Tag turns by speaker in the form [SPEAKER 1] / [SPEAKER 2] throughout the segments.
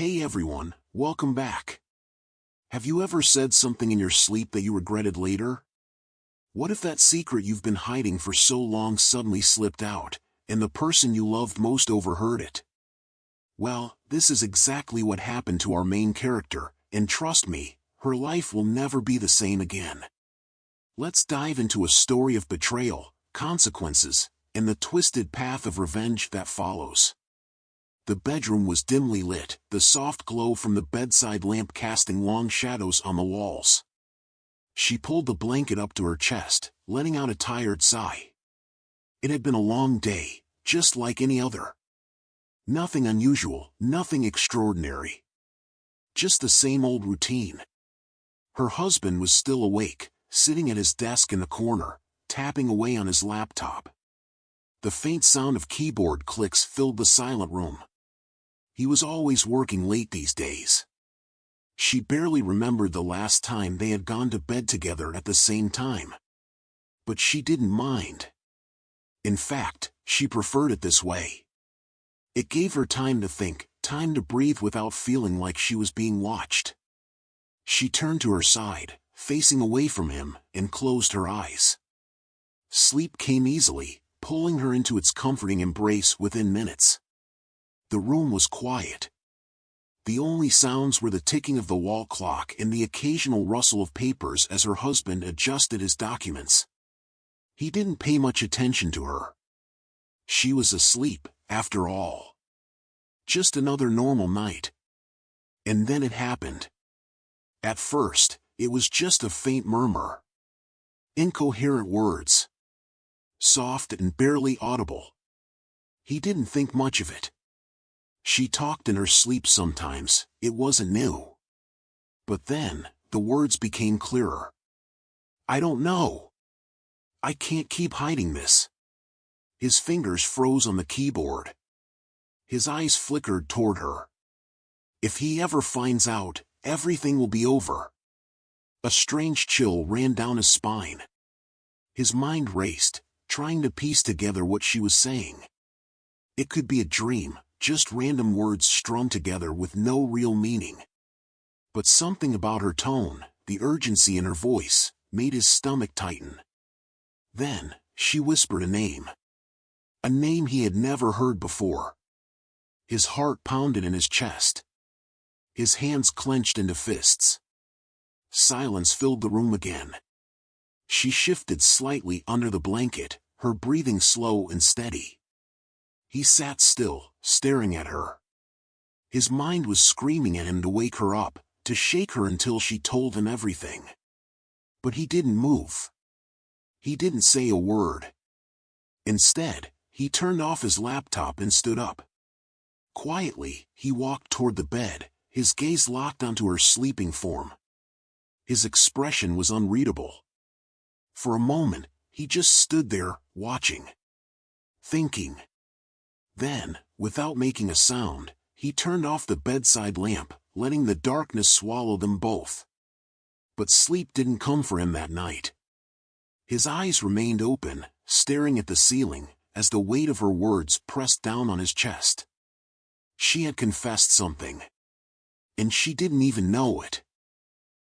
[SPEAKER 1] Hey everyone, welcome back. Have you ever said something in your sleep that you regretted later? What if that secret you've been hiding for so long suddenly slipped out, and the person you loved most overheard it? Well, this is exactly what happened to our main character, and trust me, her life will never be the same again. Let's dive into a story of betrayal, consequences, and the twisted path of revenge that follows. The bedroom was dimly lit, the soft glow from the bedside lamp casting long shadows on the walls. She pulled the blanket up to her chest, letting out a tired sigh. It had been a long day, just like any other. Nothing unusual, nothing extraordinary. Just the same old routine. Her husband was still awake, sitting at his desk in the corner, tapping away on his laptop. The faint sound of keyboard clicks filled the silent room. He was always working late these days. She barely remembered the last time they had gone to bed together at the same time. But she didn't mind. In fact, she preferred it this way. It gave her time to think, time to breathe without feeling like she was being watched. She turned to her side, facing away from him, and closed her eyes. Sleep came easily, pulling her into its comforting embrace within minutes. The room was quiet. The only sounds were the ticking of the wall clock and the occasional rustle of papers as her husband adjusted his documents. He didn't pay much attention to her. She was asleep, after all. Just another normal night. And then it happened. At first, it was just a faint murmur. Incoherent words. Soft and barely audible. He didn't think much of it. She talked in her sleep sometimes, it wasn't new. But then, the words became clearer. I don't know. I can't keep hiding this. His fingers froze on the keyboard. His eyes flickered toward her. If he ever finds out, everything will be over. A strange chill ran down his spine. His mind raced, trying to piece together what she was saying. It could be a dream. Just random words strung together with no real meaning. But something about her tone, the urgency in her voice, made his stomach tighten. Then, she whispered a name. A name he had never heard before. His heart pounded in his chest. His hands clenched into fists. Silence filled the room again. She shifted slightly under the blanket, her breathing slow and steady. He sat still, staring at her. His mind was screaming at him to wake her up, to shake her until she told him everything. But he didn't move. He didn't say a word. Instead, he turned off his laptop and stood up. Quietly, he walked toward the bed, his gaze locked onto her sleeping form. His expression was unreadable. For a moment, he just stood there, watching. Thinking. Then, without making a sound, he turned off the bedside lamp, letting the darkness swallow them both. But sleep didn't come for him that night. His eyes remained open, staring at the ceiling, as the weight of her words pressed down on his chest. She had confessed something. And she didn't even know it.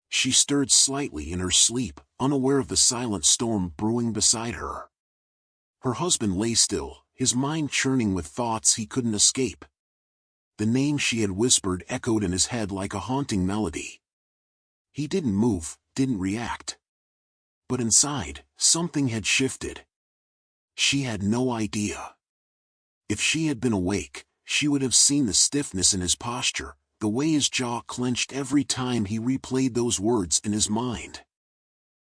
[SPEAKER 1] She stirred slightly in her sleep, unaware of the silent storm brewing beside her. Her husband lay still, his mind churning with thoughts he couldn't escape. The name she had whispered echoed in his head like a haunting melody. He didn't move, didn't react. But inside, something had shifted. She had no idea. If she had been awake, she would have seen the stiffness in his posture, the way his jaw clenched every time he replayed those words in his mind.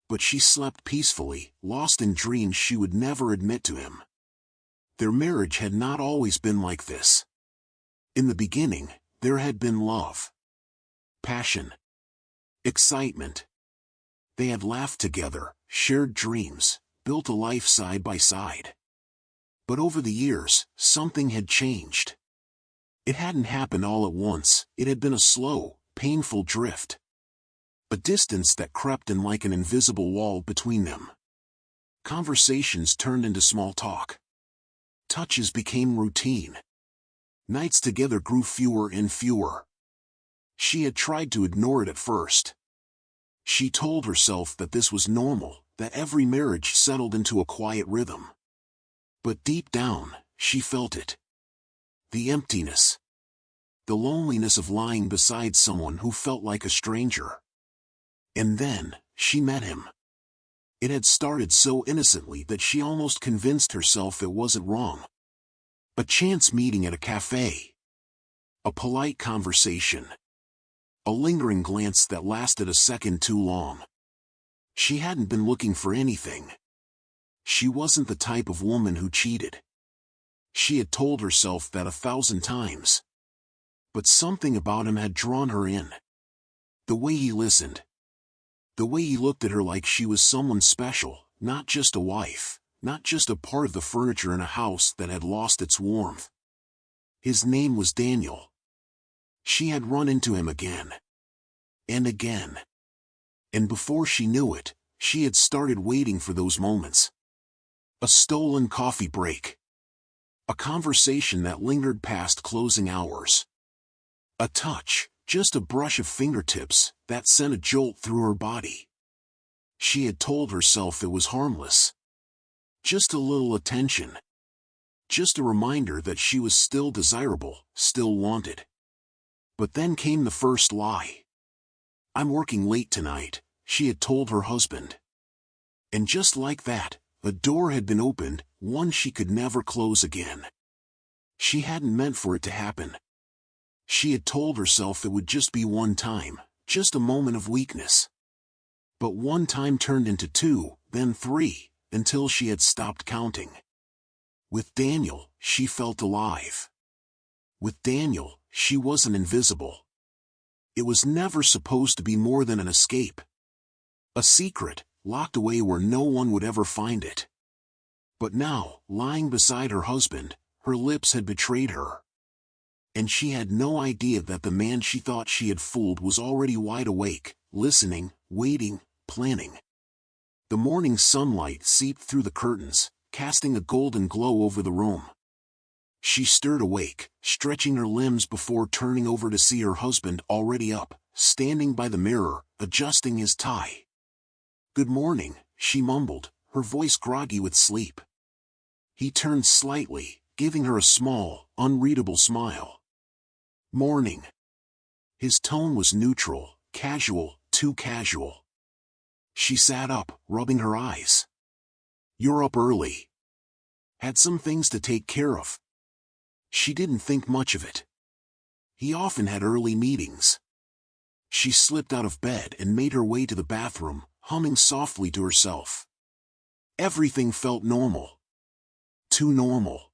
[SPEAKER 1] But she slept peacefully, lost in dreams she would never admit to him. Their marriage had not always been like this. In the beginning, there had been love. Passion. Excitement. They had laughed together, shared dreams, built a life side by side. But over the years, something had changed. It hadn't happened all at once, it had been a slow, painful drift. A distance that crept in like an invisible wall between them. Conversations turned into small talk. Touches became routine. Nights together grew fewer and fewer. She had tried to ignore it at first. She told herself that this was normal, that every marriage settled into a quiet rhythm. But deep down, she felt it. The emptiness. The loneliness of lying beside someone who felt like a stranger. And then, she met him. It had started so innocently that she almost convinced herself it wasn't wrong. A chance meeting at a cafe. A polite conversation. A lingering glance that lasted a second too long. She hadn't been looking for anything. She wasn't the type of woman who cheated. She had told herself that 1,000 times. But something about him had drawn her in. The way he listened. The way he looked at her like she was someone special, not just a wife, not just a part of the furniture in a house that had lost its warmth. His name was Daniel. She had run into him again. And again. And before she knew it, she had started waiting for those moments. A stolen coffee break. A conversation that lingered past closing hours. A touch, just a brush of fingertips, that sent a jolt through her body. She had told herself it was harmless. Just a little attention. Just a reminder that she was still desirable, still wanted. But then came the first lie. "I'm working late tonight," she had told her husband. And just like that, a door had been opened, one she could never close again. She hadn't meant for it to happen. She had told herself it would just be one time, just a moment of weakness. But one time turned into 2, then 3, until she had stopped counting. With Daniel, she felt alive. With Daniel, she wasn't invisible. It was never supposed to be more than an escape. A secret, locked away where no one would ever find it. But now, lying beside her husband, her lips had betrayed her. And she had no idea that the man she thought she had fooled was already wide awake, listening, waiting, planning. The morning sunlight seeped through the curtains, casting a golden glow over the room. She stirred awake, stretching her limbs before turning over to see her husband already up, standing by the mirror, adjusting his tie. "Good morning," she mumbled, her voice groggy with sleep. He turned slightly, giving her a small, unreadable smile. "Morning." His tone was neutral, casual, too casual. She sat up, rubbing her eyes. "You're up early." "Had some things to take care of." She didn't think much of it. He often had early meetings. She slipped out of bed and made her way to the bathroom, humming softly to herself. Everything felt normal. Too normal.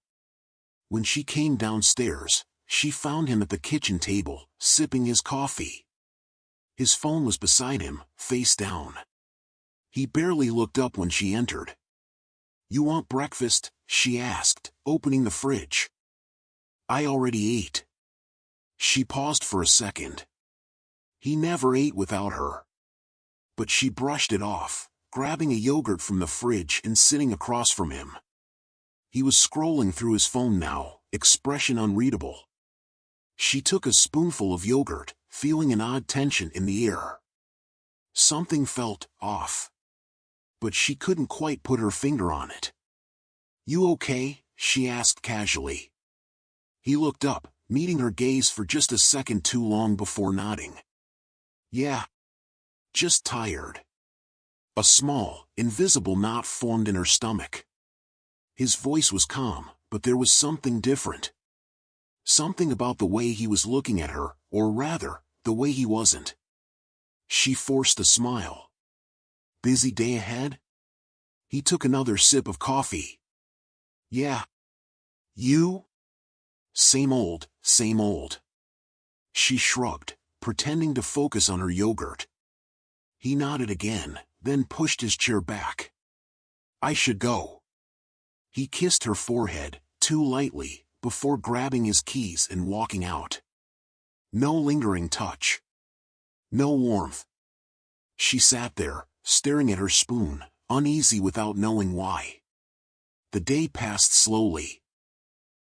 [SPEAKER 1] When she came downstairs, she found him at the kitchen table, sipping his coffee. His phone was beside him, face down. He barely looked up when she entered. "You want breakfast?" she asked, opening the fridge. "I already ate." She paused for a second. He never ate without her. But she brushed it off, grabbing a yogurt from the fridge and sitting across from him. He was scrolling through his phone now, expression unreadable. She took a spoonful of yogurt, feeling an odd tension in the air. Something felt off. But she couldn't quite put her finger on it. "You okay?" she asked casually. He looked up, meeting her gaze for just a second too long before nodding. "Yeah. Just tired." A small, invisible knot formed in her stomach. His voice was calm, but there was something different. Something about the way he was looking at her, or rather, the way he wasn't. She forced a smile. "Busy day ahead?" He took another sip of coffee. "Yeah. You?" "Same old, same old." She shrugged, pretending to focus on her yogurt. He nodded again, then pushed his chair back. "I should go." He kissed her forehead, too lightly, before grabbing his keys and walking out. No lingering touch. No warmth. She sat there, staring at her spoon, uneasy without knowing why. The day passed slowly.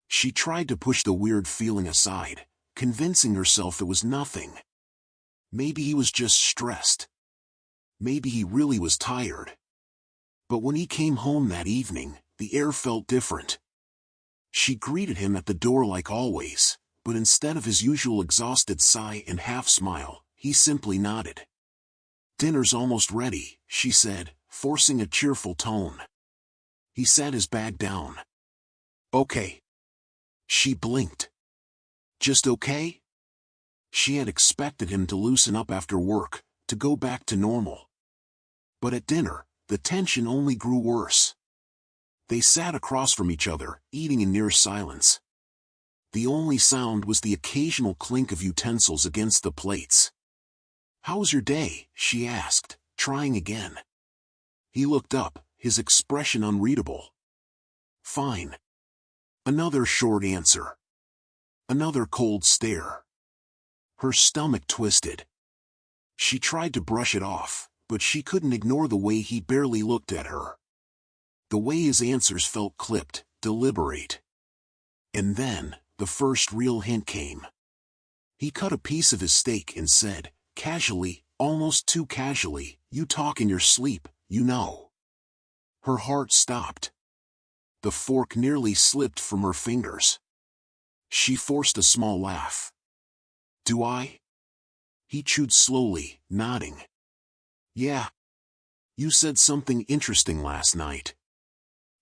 [SPEAKER 1] She tried to push the weird feeling aside, convincing herself it was nothing. Maybe he was just stressed. Maybe he really was tired. But when he came home that evening, the air felt different. She greeted him at the door like always, but instead of his usual exhausted sigh and half-smile, he simply nodded. "Dinner's almost ready," she said, forcing a cheerful tone. He sat his bag down. "Okay." She blinked. "Just okay?" She had expected him to loosen up after work, to go back to normal. But at dinner, the tension only grew worse. They sat across from each other, eating in near silence. The only sound was the occasional clink of utensils against the plates. "How was your day?" she asked, trying again. He looked up, his expression unreadable. "Fine." Another short answer. Another cold stare. Her stomach twisted. She tried to brush it off, but she couldn't ignore the way he barely looked at her. The way his answers felt clipped, deliberate. And then, the first real hint came. He cut a piece of his steak and said, casually, almost too casually, "You talk in your sleep, you know." Her heart stopped. The fork nearly slipped from her fingers. She forced a small laugh. "Do I?" He chewed slowly, nodding. "Yeah. You said something interesting last night."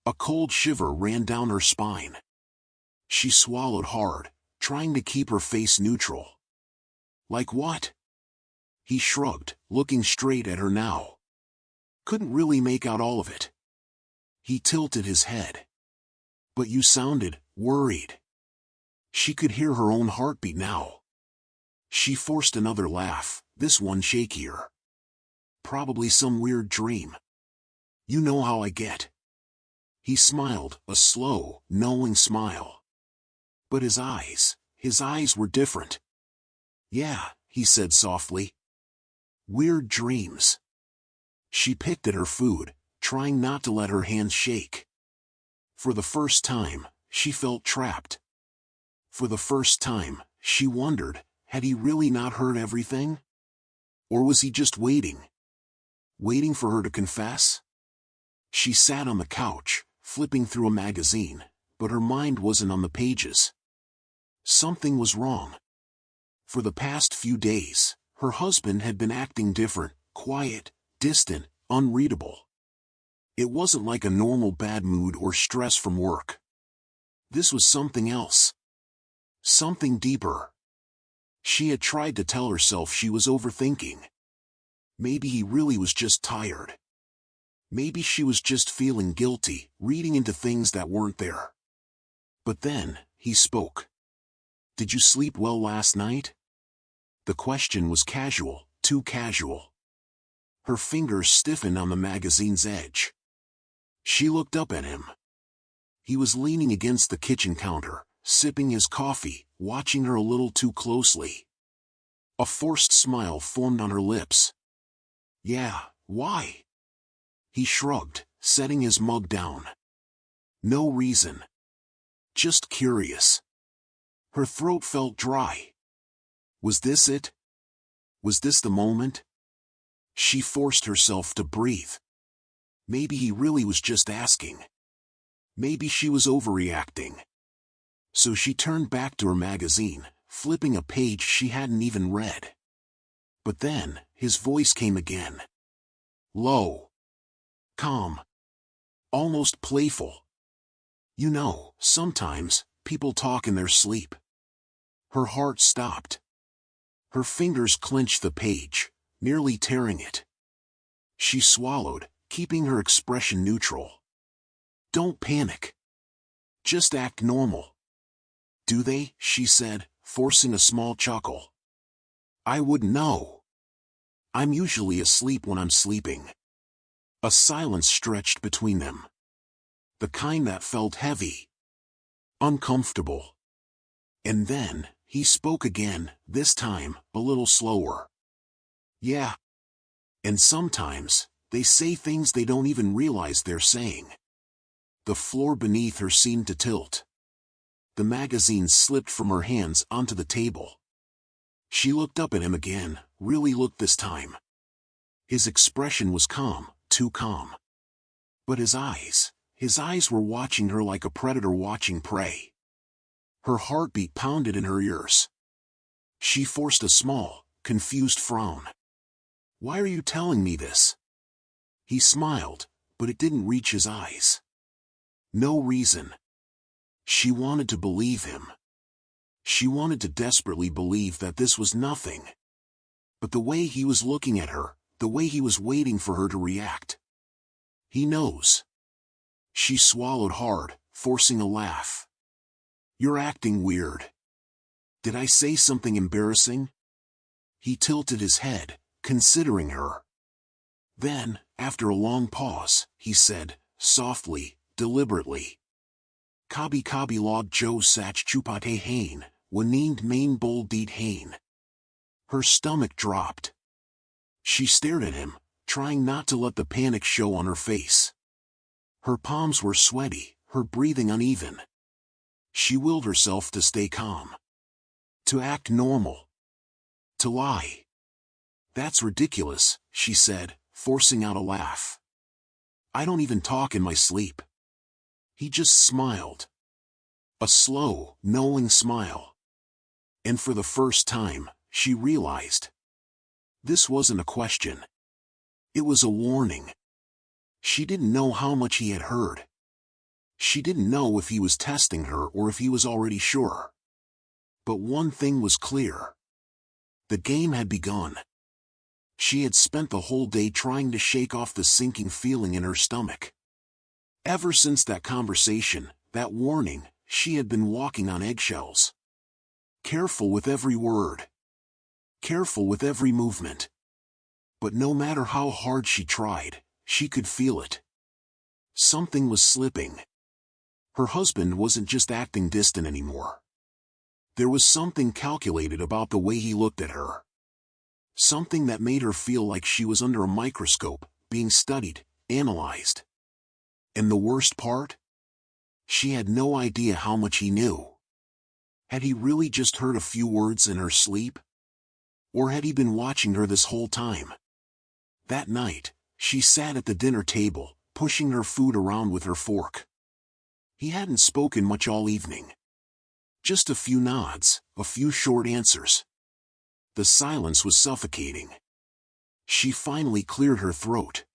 [SPEAKER 1] A cold shiver ran down her spine. She swallowed hard, trying to keep her face neutral. "Like what?" He shrugged, looking straight at her now. Couldn't really make out all of it. He tilted his head. "But you sounded worried." She could hear her own heartbeat now. She forced another laugh, this one shakier. "Probably some weird dream. You know how I get." He smiled, a slow, knowing smile. But his eyes were different. "Yeah," he said softly. "Weird dreams." She picked at her food, trying not to let her hands shake. For the first time, she felt trapped. For the first time, she wondered, had he really not heard everything? Or was he just waiting? Waiting for her to confess? She sat on the couch, flipping through a magazine, but her mind wasn't on the pages. Something was wrong. For the past few days, her husband had been acting different, quiet, distant, unreadable. It wasn't like a normal bad mood or stress from work. This was something else. Something deeper. She had tried to tell herself she was overthinking. Maybe he really was just tired. Maybe she was just feeling guilty, reading into things that weren't there. But then, he spoke. "Did you sleep well last night?" The question was casual, too casual. Her fingers stiffened on the magazine's edge. She looked up at him. He was leaning against the kitchen counter, sipping his coffee, watching her a little too closely. A forced smile formed on her lips. "Yeah, why?" He shrugged, setting his mug down. "No reason. Just curious." Her throat felt dry. Was this it? Was this the moment? She forced herself to breathe. Maybe he really was just asking. Maybe she was overreacting. So she turned back to her magazine, flipping a page she hadn't even read. But then, his voice came again. Low. Calm. Almost playful. "You know, sometimes, people talk in their sleep." Her heart stopped. Her fingers clenched the page, nearly tearing it. She swallowed, keeping her expression neutral. "Don't panic. Just act normal." "Do they?" she said, forcing a small chuckle. "I wouldn't know. I'm usually asleep when I'm sleeping." A silence stretched between them. The kind that felt heavy. Uncomfortable. And then, he spoke again, this time, a little slower. "Yeah. And sometimes, they say things they don't even realize they're saying." The floor beneath her seemed to tilt. The magazine slipped from her hands onto the table. She looked up at him again, really looked this time. His expression was calm, too calm. But his eyes were watching her like a predator watching prey. Her heartbeat pounded in her ears. She forced a small, confused frown. "Why are you telling me this?" He smiled, but it didn't reach his eyes. No reason. She wanted to believe him. She wanted to desperately believe that this was nothing. But the way he was looking at her, the way he was waiting for her to react. He knows. She swallowed hard, forcing a laugh. "You're acting weird. Did I say something embarrassing?" He tilted his head, considering her. Then, after a long pause, he said, softly, deliberately. "Kabi kabi log jo sach chupate hain, waninged main bold deed hain." Her stomach dropped. She stared at him, trying not to let the panic show on her face. Her palms were sweaty, her breathing uneven. She willed herself to stay calm. To act normal. To lie. "That's ridiculous," she said, forcing out a laugh. "I don't even talk in my sleep." He just smiled. A slow, knowing smile. And for the first time, she realized. This wasn't a question. It was a warning. She didn't know how much he had heard. She didn't know if he was testing her or if he was already sure. But one thing was clear. The game had begun. She had spent the whole day trying to shake off the sinking feeling in her stomach. Ever since that conversation, that warning, she had been walking on eggshells. Careful with every word. Careful with every movement. But no matter how hard she tried, she could feel it. Something was slipping. Her husband wasn't just acting distant anymore. There was something calculated about the way he looked at her. Something that made her feel like she was under a microscope, being studied, analyzed. And the worst part? She had no idea how much he knew. Had he really just heard a few words in her sleep? Or had he been watching her this whole time? That night, she sat at the dinner table, pushing her food around with her fork. He hadn't spoken much all evening. Just a few nods, a few short answers. The silence was suffocating. She finally cleared her throat.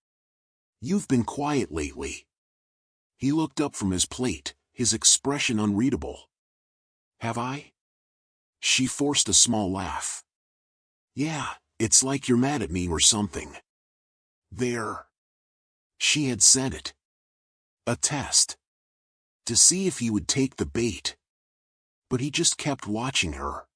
[SPEAKER 1] "You've been quiet lately." He looked up from his plate, his expression unreadable. "Have I?" She forced a small laugh. "Yeah, it's like you're mad at me or something." There. She had said it. A test. To see if he would take the bait. But he just kept watching her.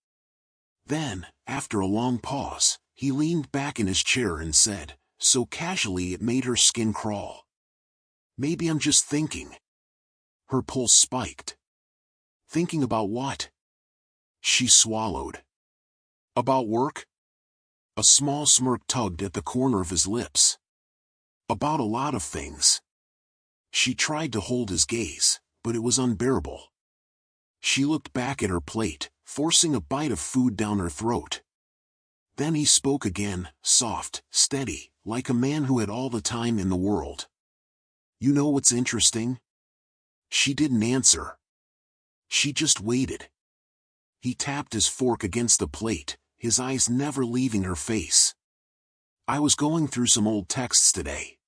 [SPEAKER 1] Then, after a long pause, he leaned back in his chair and said, so casually it made her skin crawl. "Maybe I'm just thinking." Her pulse spiked. "Thinking about what?" She swallowed. "About work?" A small smirk tugged at the corner of his lips. "About a lot of things." She tried to hold his gaze, but it was unbearable. She looked back at her plate, forcing a bite of food down her throat. Then he spoke again, soft, steady, like a man who had all the time in the world. "You know what's interesting?" She didn't answer. She just waited. He tapped his fork against the plate, his eyes never leaving her face. "I was going through some old texts today."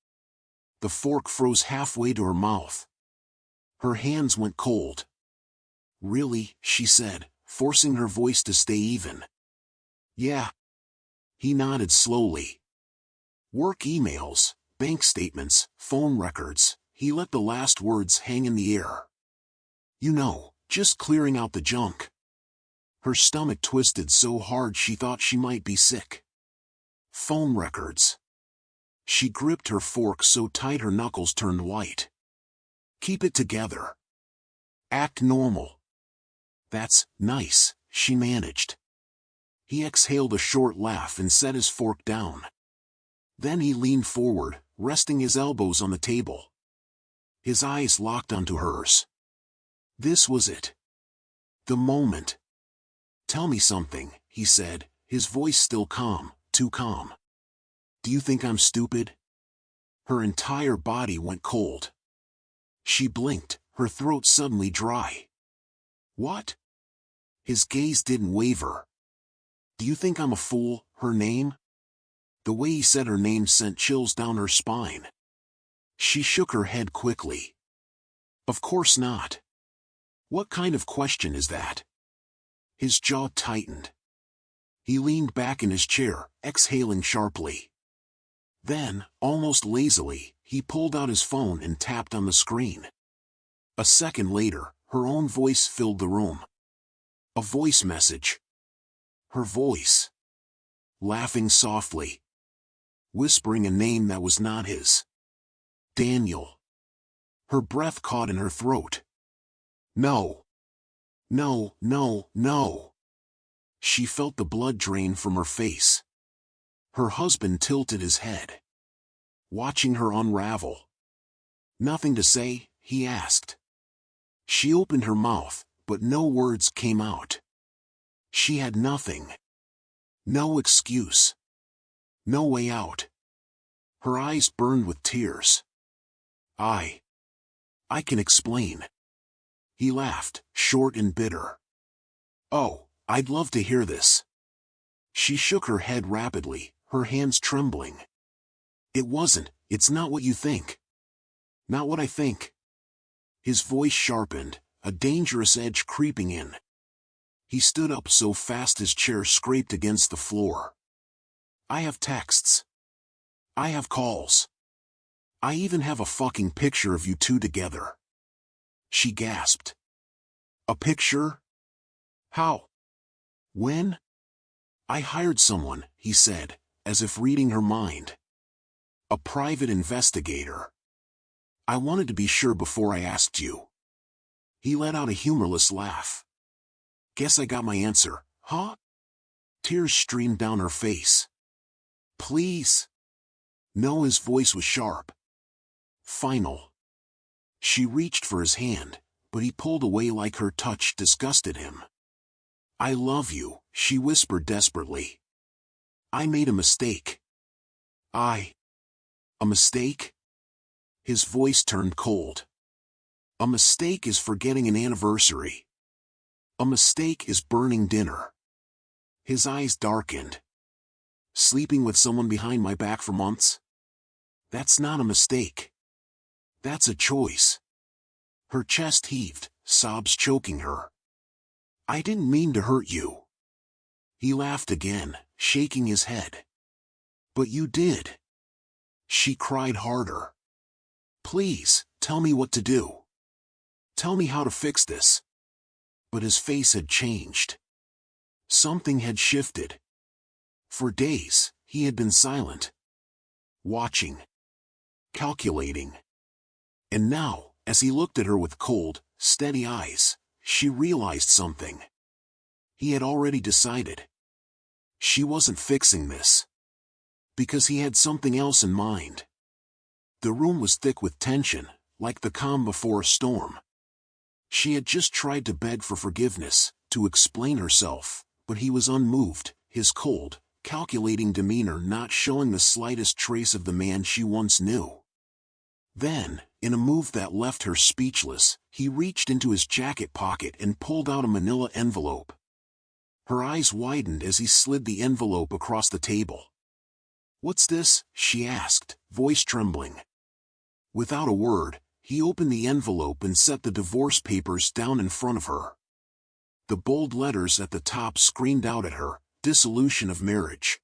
[SPEAKER 1] The fork froze halfway to her mouth. Her hands went cold. "Really?" she said, forcing her voice to stay even. "Yeah." He nodded slowly. "Work emails, bank statements, phone records." He let the last words hang in the air. "You know, just clearing out the junk." Her stomach twisted so hard she thought she might be sick. Phone records. She gripped her fork so tight her knuckles turned white. "Keep it together. Act normal." "That's nice," she managed. He exhaled a short laugh and set his fork down. Then he leaned forward, resting his elbows on the table. His eyes locked onto hers. This was it. The moment. "Tell me something," he said, his voice still calm, too calm. Do you think I'm stupid? Her entire body went cold. She blinked, her throat suddenly dry. What? His gaze didn't waver. Do you think I'm a fool, her name? The way he said her name sent chills down her spine. She shook her head quickly. Of course not. What kind of question is that? His jaw tightened. He leaned back in his chair, exhaling sharply. Then, almost lazily, he pulled out his phone and tapped on the screen. A second later, her own voice filled the room. A voice message. Her voice. Laughing softly. Whispering a name that was not his. Daniel. Her breath caught in her throat. No. No, no, no. She felt the blood drain from her face. Her husband tilted his head, watching her unravel. Nothing to say, he asked. She opened her mouth, but no words came out. She had nothing. No excuse. No way out. Her eyes burned with tears. I can explain. He laughed, short and bitter. Oh, I'd love to hear this. She shook her head rapidly, her hands trembling. It's not what you think. Not what I think. His voice sharpened, a dangerous edge creeping in. He stood up so fast his chair scraped against the floor. I have texts. I have calls. I even have a fucking picture of you two together. She gasped. A picture? How? When? I hired someone, he said, as if reading her mind. A private investigator. I wanted to be sure before I asked you. He let out a humorless laugh. Guess I got my answer, huh? Tears streamed down her face. Please. No, his voice was sharp. Final. She reached for his hand, but he pulled away like her touch disgusted him. I love you, she whispered desperately. I made a mistake. A mistake? His voice turned cold. A mistake is forgetting an anniversary. A mistake is burning dinner. His eyes darkened. Sleeping with someone behind my back for months? That's not a mistake. That's a choice. Her chest heaved, sobs choking her. I didn't mean to hurt you. He laughed again, shaking his head. But you did. She cried harder. Please, tell me what to do. Tell me how to fix this. But his face had changed. Something had shifted. For days, he had been silent. Watching. Calculating. And now, as he looked at her with cold, steady eyes, she realized something. He had already decided. She wasn't fixing this. Because he had something else in mind. The room was thick with tension, like the calm before a storm. She had just tried to beg for forgiveness, to explain herself, but he was unmoved, his cold, calculating demeanor not showing the slightest trace of the man she once knew. Then, in a move that left her speechless, he reached into his jacket pocket and pulled out a manila envelope. Her eyes widened as he slid the envelope across the table. What's this? She asked, voice trembling. Without a word, he opened the envelope and set the divorce papers down in front of her. The bold letters at the top screamed out at her, dissolution of marriage.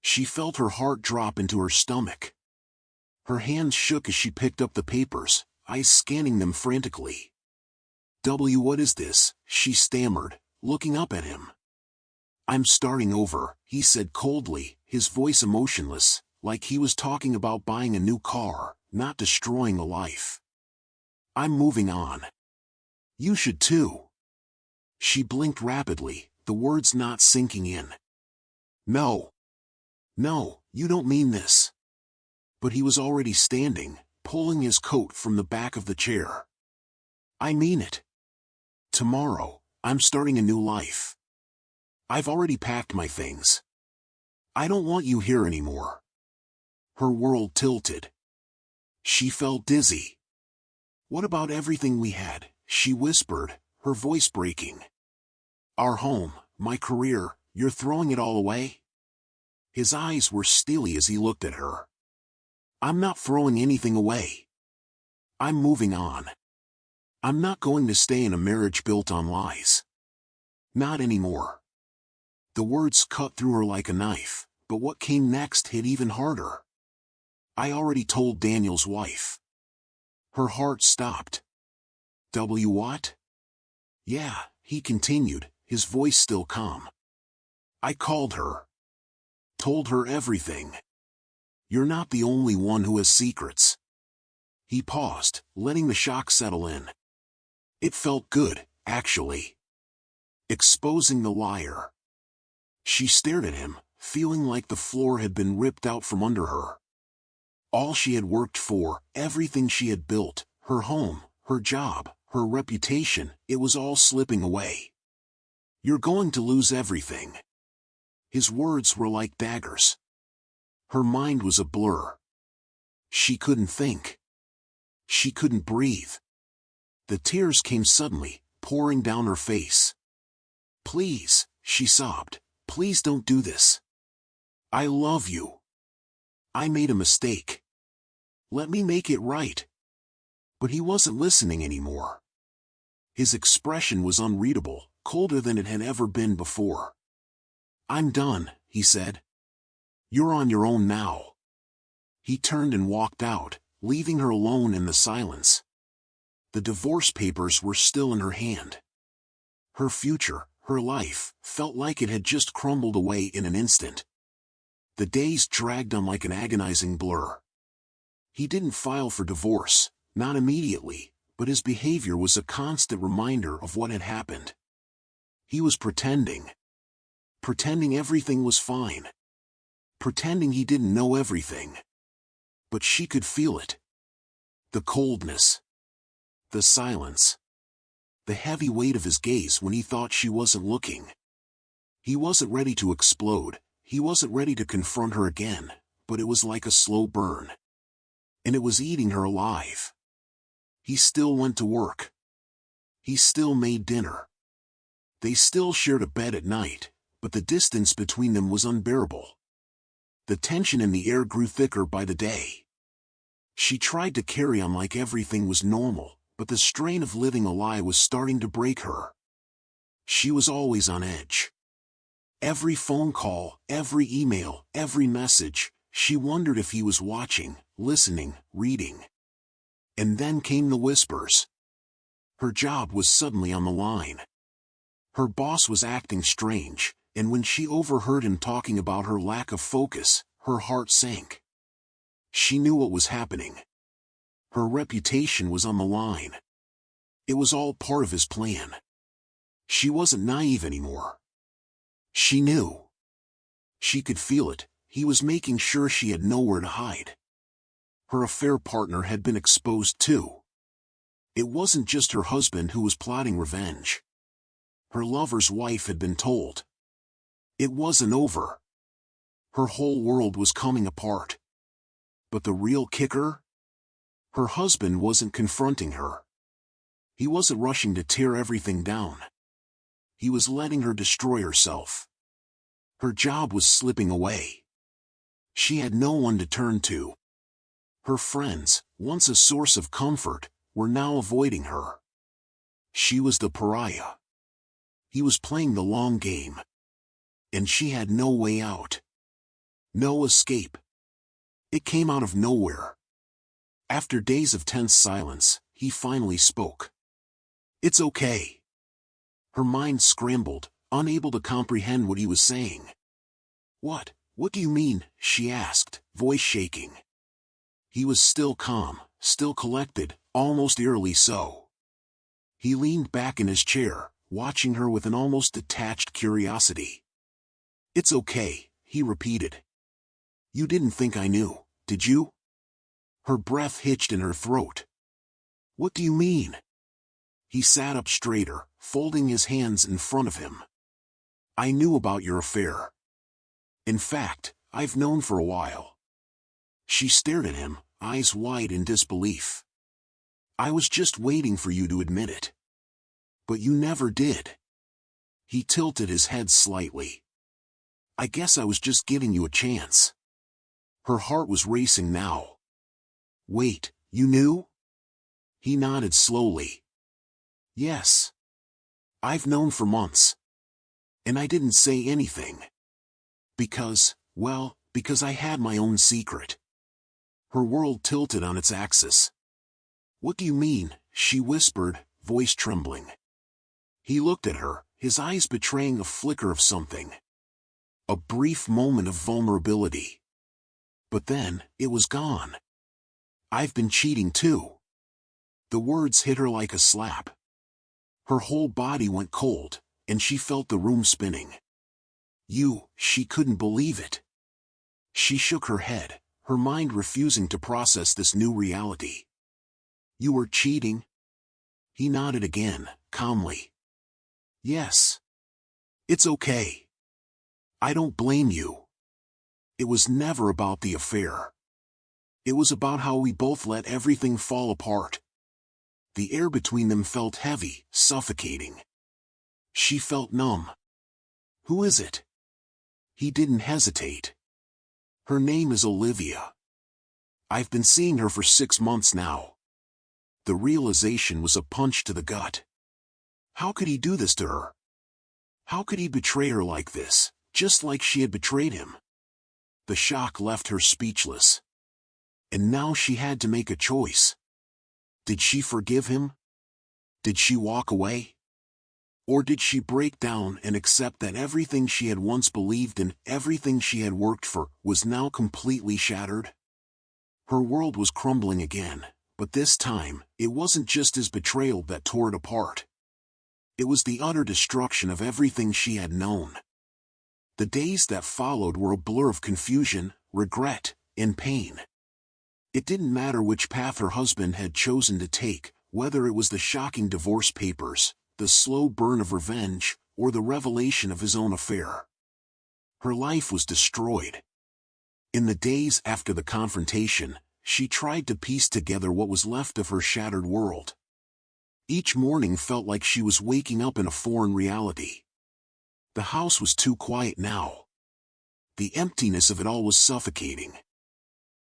[SPEAKER 1] She felt her heart drop into her stomach. Her hands shook as she picked up the papers, eyes scanning them frantically. What is this? She stammered, looking up at him. I'm starting over, he said coldly, his voice emotionless, like he was talking about buying a new car, not destroying a life. I'm moving on. You should too. She blinked rapidly, the words not sinking in. No. No, you don't mean this. But he was already standing, pulling his coat from the back of the chair. I mean it. Tomorrow, I'm starting a new life. I've already packed my things. I don't want you here anymore. Her world tilted. She felt dizzy. What about everything we had? She whispered, her voice breaking. Our home, my career, you're throwing it all away? His eyes were steely as he looked at her. I'm not throwing anything away. I'm moving on. I'm not going to stay in a marriage built on lies. Not anymore. The words cut through her like a knife, but what came next hit even harder. I already told Daniel's wife. Her heart stopped. What? Yeah, he continued, his voice still calm. I called her. Told her everything. You're not the only one who has secrets. He paused, letting the shock settle in. It felt good, actually. Exposing the liar. She stared at him, feeling like the floor had been ripped out from under her. All she had worked for, everything she had built, her home, her job, her reputation, it was all slipping away. You're going to lose everything. His words were like daggers. Her mind was a blur. She couldn't think. She couldn't breathe. The tears came suddenly, pouring down her face. Please, she sobbed, please don't do this. I love you. I made a mistake. Let me make it right. But he wasn't listening anymore. His expression was unreadable, colder than it had ever been before. I'm done, he said. You're on your own now. He turned and walked out, leaving her alone in the silence. The divorce papers were still in her hand. Her future, her life, felt like it had just crumbled away in an instant. The days dragged on like an agonizing blur. He didn't file for divorce, not immediately, but his behavior was a constant reminder of what had happened. He was pretending. Pretending everything was fine. Pretending he didn't know everything. But she could feel it. The coldness. The silence. The heavy weight of his gaze when he thought she wasn't looking. He wasn't ready to explode, he wasn't ready to confront her again, but it was like a slow burn. And it was eating her alive. He still went to work. He still made dinner. They still shared a bed at night, but the distance between them was unbearable. The tension in the air grew thicker by the day. She tried to carry on like everything was normal, but the strain of living a lie was starting to break her. She was always on edge. Every phone call, every email, every message, she wondered if he was watching, listening, reading. And then came the whispers. Her job was suddenly on the line. Her boss was acting strange, and when she overheard him talking about her lack of focus, her heart sank. She knew what was happening. Her reputation was on the line. It was all part of his plan. She wasn't naive anymore. She knew. She could feel it, he was making sure she had nowhere to hide. Her affair partner had been exposed too. It wasn't just her husband who was plotting revenge. Her lover's wife had been told. It wasn't over. Her whole world was coming apart. But the real kicker? Her husband wasn't confronting her. He wasn't rushing to tear everything down. He was letting her destroy herself. Her job was slipping away. She had no one to turn to. Her friends, once a source of comfort, were now avoiding her. She was the pariah. He was playing the long game. And she had no way out. No escape. It came out of nowhere. After days of tense silence, he finally spoke. It's okay. Her mind scrambled, unable to comprehend what he was saying. What do you mean? She asked, voice shaking. He was still calm, still collected, almost eerily so. He leaned back in his chair, watching her with an almost detached curiosity. It's okay, he repeated. You didn't think I knew, did you? Her breath hitched in her throat. What do you mean? He sat up straighter, folding his hands in front of him. I knew about your affair. In fact, I've known for a while. She stared at him, eyes wide in disbelief. I was just waiting for you to admit it. But you never did. He tilted his head slightly. I guess I was just giving you a chance. Her heart was racing now. Wait, you knew? He nodded slowly. Yes. I've known for months. And I didn't say anything. Because I had my own secret. Her world tilted on its axis. What do you mean? She whispered, voice trembling. He looked at her, his eyes betraying a flicker of something. A brief moment of vulnerability. But then, it was gone. I've been cheating too. The words hit her like a slap. Her whole body went cold, and she felt the room spinning. She couldn't believe it. She shook her head, her mind refusing to process this new reality. You were cheating? He nodded again, calmly. Yes. It's okay. I don't blame you. It was never about the affair. It was about how we both let everything fall apart. The air between them felt heavy, suffocating. She felt numb. Who is it? He didn't hesitate. Her name is Olivia. I've been seeing her for 6 months now. The realization was a punch to the gut. How could he do this to her? How could he betray her like this, just like she had betrayed him? The shock left her speechless. And now she had to make a choice. Did she forgive him? Did she walk away? Or did she break down and accept that everything she had once believed in, everything she had worked for, was now completely shattered? Her world was crumbling again, but this time, it wasn't just his betrayal that tore it apart. It was the utter destruction of everything she had known. The days that followed were a blur of confusion, regret, and pain. It didn't matter which path her husband had chosen to take, whether it was the shocking divorce papers, the slow burn of revenge, or the revelation of his own affair. Her life was destroyed. In the days after the confrontation, she tried to piece together what was left of her shattered world. Each morning felt like she was waking up in a foreign reality. The house was too quiet now. The emptiness of it all was suffocating.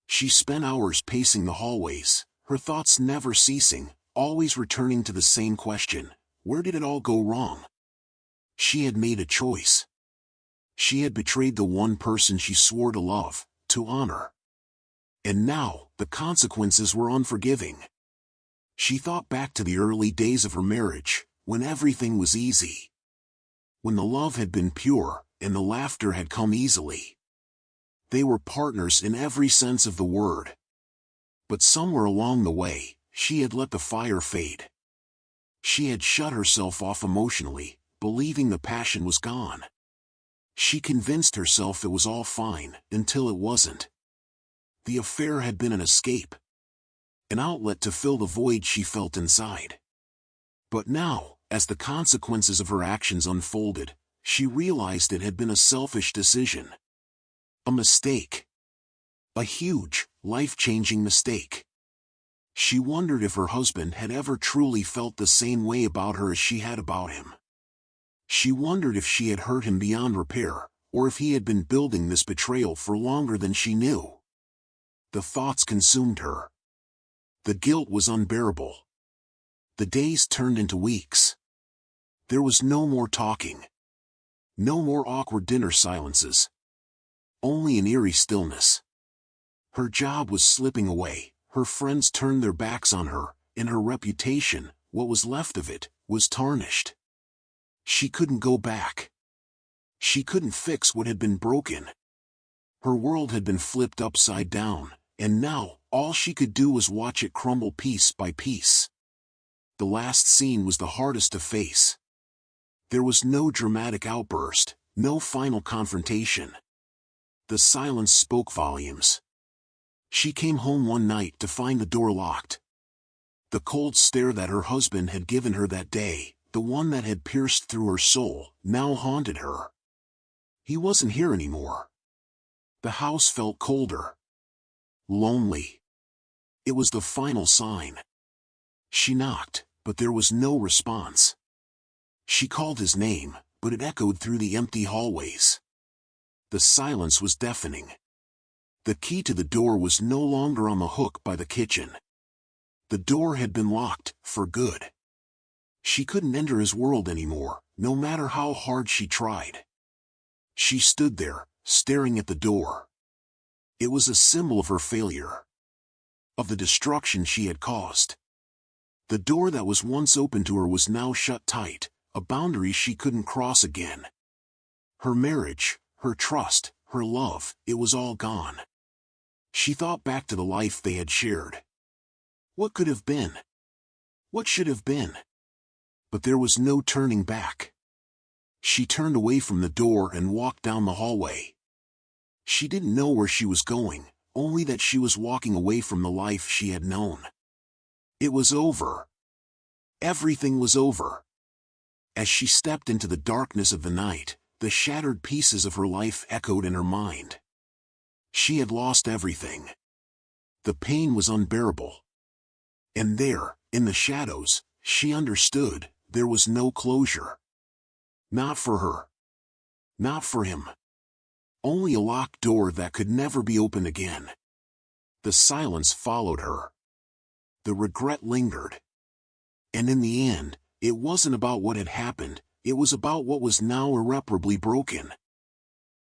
[SPEAKER 1] She spent hours pacing the hallways, her thoughts never ceasing, always returning to the same question: where did it all go wrong? She had made a choice. She had betrayed the one person she swore to love, to honor. And now, the consequences were unforgiving. She thought back to the early days of her marriage, when everything was easy. When the love had been pure, and the laughter had come easily. They were partners in every sense of the word. But somewhere along the way, she had let the fire fade. She had shut herself off emotionally, believing the passion was gone. She convinced herself it was all fine, until it wasn't. The affair had been an escape. An outlet to fill the void she felt inside. But now, as the consequences of her actions unfolded, she realized it had been a selfish decision. A mistake. A huge, life-changing mistake. She wondered if her husband had ever truly felt the same way about her as she had about him. She wondered if she had hurt him beyond repair, or if he had been building this betrayal for longer than she knew. The thoughts consumed her. The guilt was unbearable. The days turned into weeks. There was no more talking. No more awkward dinner silences. Only an eerie stillness. Her job was slipping away, her friends turned their backs on her, and her reputation, what was left of it, was tarnished. She couldn't go back. She couldn't fix what had been broken. Her world had been flipped upside down, and now, all she could do was watch it crumble piece by piece. The last scene was the hardest to face. There was no dramatic outburst, no final confrontation. The silence spoke volumes. She came home one night to find the door locked. The cold stare that her husband had given her that day, the one that had pierced through her soul, now haunted her. He wasn't here anymore. The house felt colder. Lonely. It was the final sign. She knocked, but there was no response. She called his name, but it echoed through the empty hallways. The silence was deafening. The key to the door was no longer on the hook by the kitchen. The door had been locked, for good. She couldn't enter his world anymore, no matter how hard she tried. She stood there, staring at the door. It was a symbol of her failure. Of the destruction she had caused. The door that was once open to her was now shut tight, a boundary she couldn't cross again. Her marriage, her trust, her love, it was all gone. She thought back to the life they had shared. What could have been? What should have been? But there was no turning back. She turned away from the door and walked down the hallway. She didn't know where she was going, only that she was walking away from the life she had known. It was over. Everything was over. As she stepped into the darkness of the night, the shattered pieces of her life echoed in her mind. She had lost everything. The pain was unbearable. And there, in the shadows, she understood, there was no closure. Not for her. Not for him. Only a locked door that could never be opened again. The silence followed her. The regret lingered. And in the end, it wasn't about what had happened, it was about what was now irreparably broken.